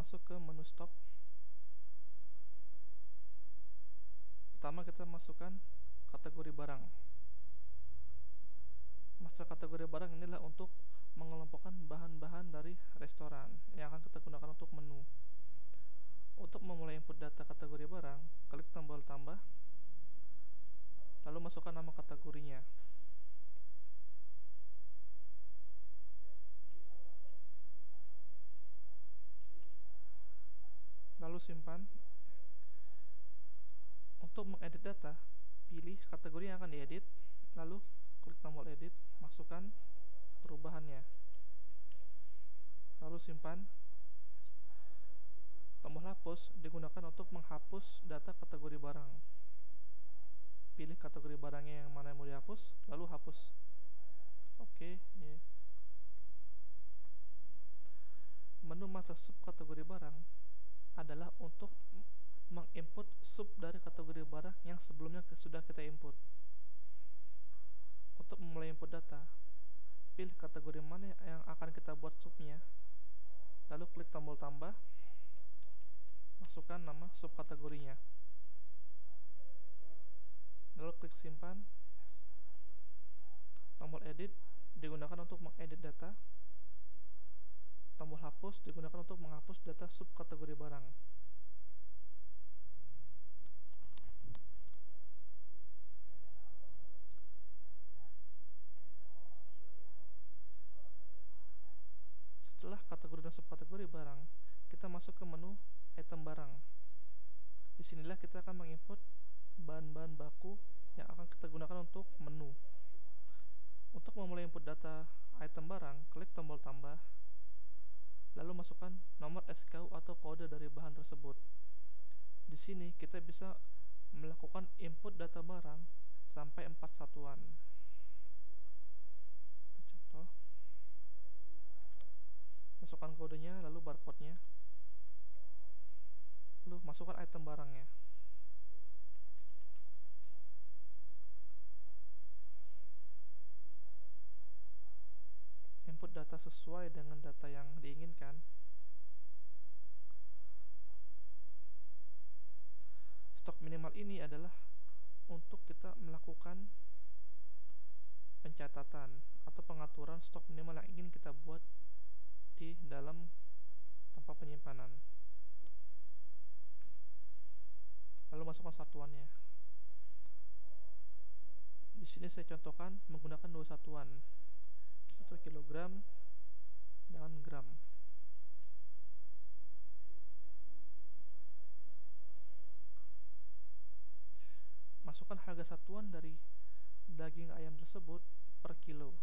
masuk ke menu stok. Pertama kita masukkan kategori barang. Master kategori barang inilah untuk mengelompokkan bahan-bahan dari restoran yang akan kita gunakan untuk menu. Untuk memulai input data kategori barang, klik tombol tambah, lalu masukkan nama kategorinya. Lalu simpan. Untuk mengedit data, pilih kategori yang akan diedit, lalu klik tombol edit, masukkan perubahannya, lalu simpan. Tombol hapus digunakan untuk menghapus data kategori barang. Pilih kategori barangnya yang mana yang mau dihapus, lalu hapus. Oke, yes. Menu master sub kategori barang adalah untuk menginput sub dari kategori barang yang sebelumnya sudah kita input. Untuk memulai input data, pilih kategori mana yang akan kita buat subnya, lalu klik tombol tambah, masukkan nama subkategorinya, lalu klik simpan. Tombol edit digunakan untuk mengedit data. Tombol hapus digunakan untuk menghapus data subkategori barang. Setelah kategori dan subkategori barang, kita masuk ke menu item barang. Disinilah kita akan menginput bahan-bahan baku yang akan kita gunakan untuk menu. Untuk memulai input data item barang, klik tombol tambah, lalu masukkan nomor SKU atau kode dari bahan tersebut. Di sini kita bisa melakukan input data barang sampai 4 satuan. Contoh, masukkan kodenya, lalu barcode-nya, lalu masukkan item barangnya. Input data sesuai dengan data yang diinginkan. Stok minimal ini adalah untuk kita melakukan pencatatan atau pengaturan stok minimal yang ingin kita buat di dalam tempat penyimpanan. Lalu masukkan satuannya. Di sini saya contohkan menggunakan 2 satuan, itu kilogram dan gram. Masukkan harga satuan dari daging ayam tersebut per kilo.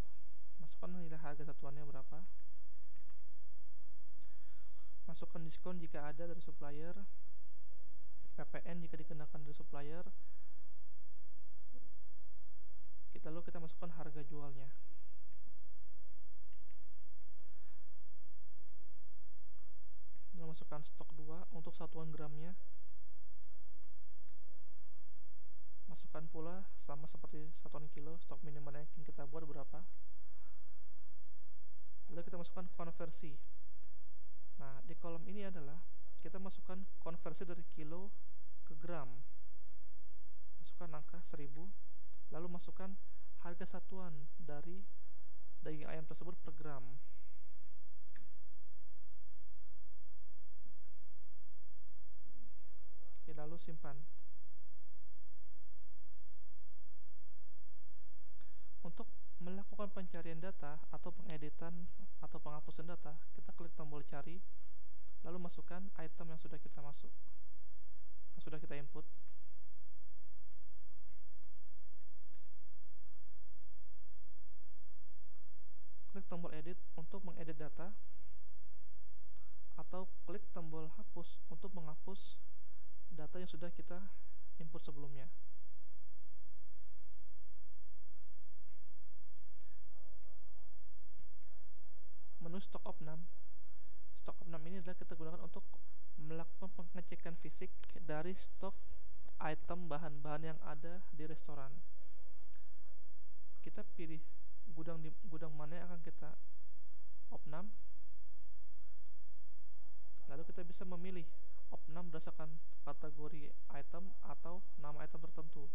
Masukkan nilai harga satuannya berapa. Masukkan diskon jika ada dari supplier, PPN jika dikenakan dari supplier. Lalu kita masukkan harga jualnya. Lalu masukkan stok 2 untuk satuan gramnya. Masukkan pula sama seperti satuan kilo, stok minimal yang ingin kita buat berapa. Lalu kita masukkan konversi. Nah, di kolom ini adalah kita masukkan konversi dari kilo ke gram. Masukkan angka 1000, lalu masukkan harga satuan dari daging ayam tersebut per gram. Oke, lalu simpan. Untuk melakukan pencarian data atau pengeditan atau penghapusan data, kita klik tombol cari, lalu masukkan item yang sudah kita input. Klik tombol edit untuk mengedit data, atau klik tombol hapus untuk menghapus data yang sudah kita input sebelumnya. Menu stok opnam. Stok opnam ini adalah kita gunakan untuk melakukan pengecekan fisik dari stok item bahan-bahan yang ada di restoran. Kita pilih gudang mana yang akan kita opnam, lalu kita bisa bisa memilih opnam berdasarkan kategori item atau nama item tertentu.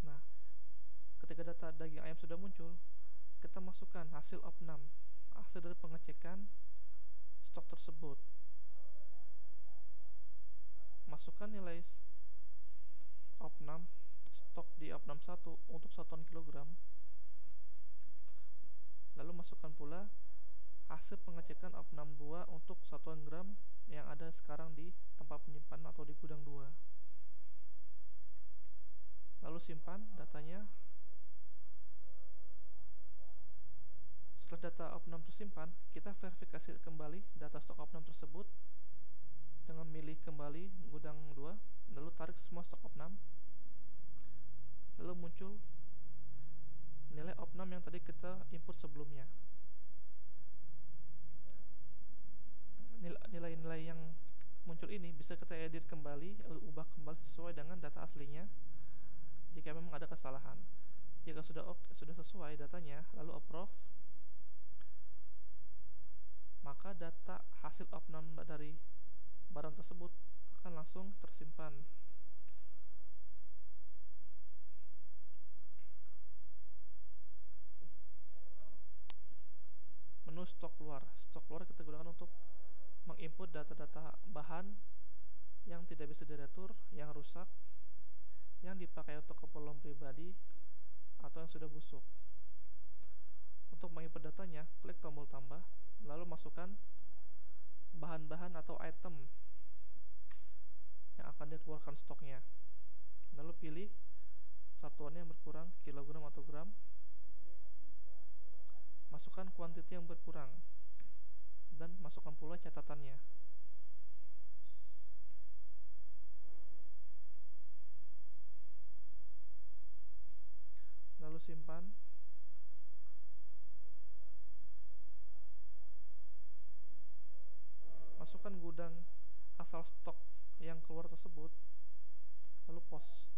Nah, ketika data daging ayam sudah muncul, kita masukkan hasil opnam, hasil dari pengecekan stok tersebut. Masukkan nilai opnam stok di opnam 1 untuk satuan kilogram. Lalu masukkan pula hasil pengecekan opnam 2 untuk satuan gram yang ada sekarang di tempat penyimpanan atau di gudang 2. Lalu simpan datanya. Setelah data opnam tersimpan, kita verifikasi kembali data stok opnam tersebut dengan milih kembali gudang 2, lalu tarik semua stok opnam. Lalu muncul nilai opnam yang tadi kita input sebelumnya. Nilai-nilai yang muncul ini bisa kita edit kembali, ubah kembali sesuai dengan data aslinya jika memang ada kesalahan. Jika sudah sesuai datanya, lalu approve, maka data hasil opnam dari barang tersebut akan langsung tersimpan. Menu stok keluar. Stok keluar kita gunakan untuk menginput data-data bahan yang tidak bisa diretur, yang rusak, yang dipakai untuk keperluan pribadi, atau yang sudah busuk. Untuk menginput datanya, klik tombol tambah, lalu masukkan bahan-bahan atau item yang akan dikeluarkan stoknya. Lalu pilih satuannya yang berkurang, kilogram atau gram. Masukkan kuantiti yang berkurang dan masukkan pula catatannya. Lalu simpan. Masukkan gudang asal stok yang keluar tersebut, lalu post.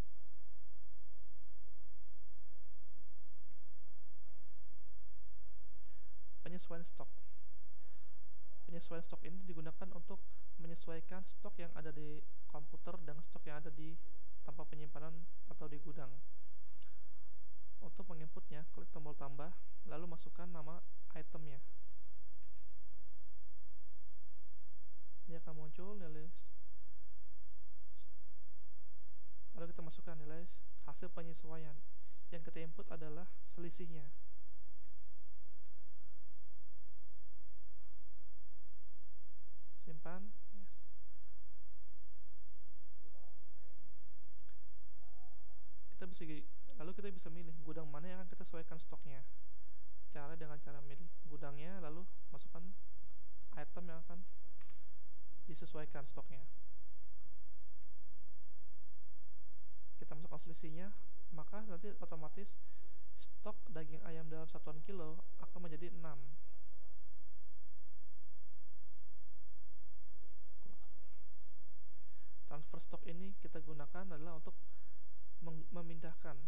Penyesuaian stok. Penyesuaian stok ini digunakan untuk menyesuaikan stok yang ada di komputer dengan stok yang ada di tempat penyimpanan atau di gudang. Untuk menginputnya, klik tombol tambah, lalu masukkan nama itemnya. Dia akan muncul nilai, lalu kita masukkan nilai hasil penyesuaian. Yang kita input adalah selisihnya. Simpan, yes. Lalu kita bisa milih gudang mana yang akan kita sesuaikan stoknya. Dengan cara milih gudangnya, lalu masukkan item yang akan disesuaikan stoknya. Kita masukkan selisihnya, maka nanti otomatis stok daging ayam dalam satuan kilo akan menjadi 6. Transfer stok ini kita gunakan adalah untuk memindahkan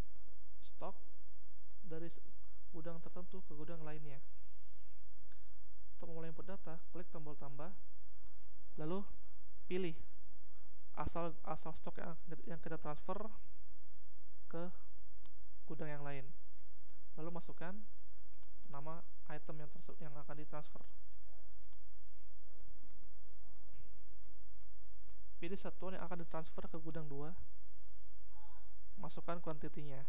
stok dari gudang tertentu ke gudang lainnya. Untuk memulai input data, klik tombol tambah, lalu pilih asal stok yang kita transfer ke gudang yang lain. Lalu masukkan nama item yang akan ditransfer. Pilih satuan yang akan ditransfer ke gudang 2. Masukkan kuantitinya.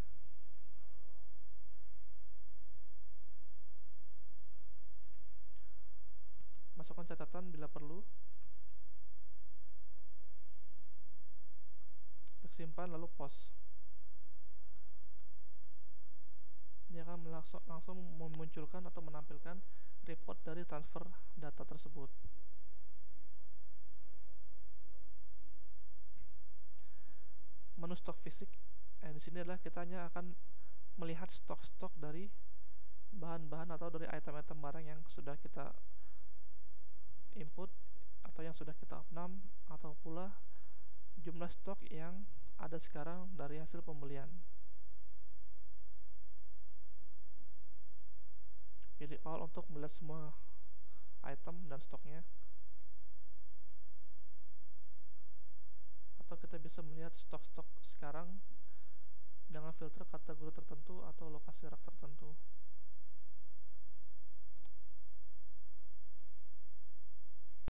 Masukkan catatan bila perlu. Klik simpan lalu post. Dia akan langsung memunculkan atau menampilkan report dari transfer data tersebut. Menu stok fisik. Di sini adalah kita hanya akan melihat stok-stok dari bahan-bahan atau dari item-item barang yang sudah kita input atau yang sudah kita opnam, atau pula jumlah stok yang ada sekarang dari hasil pembelian. klik all untuk melihat semua item dan stoknya, atau kita bisa melihat stok-stok sekarang dengan filter kategori tertentu atau lokasi rak tertentu.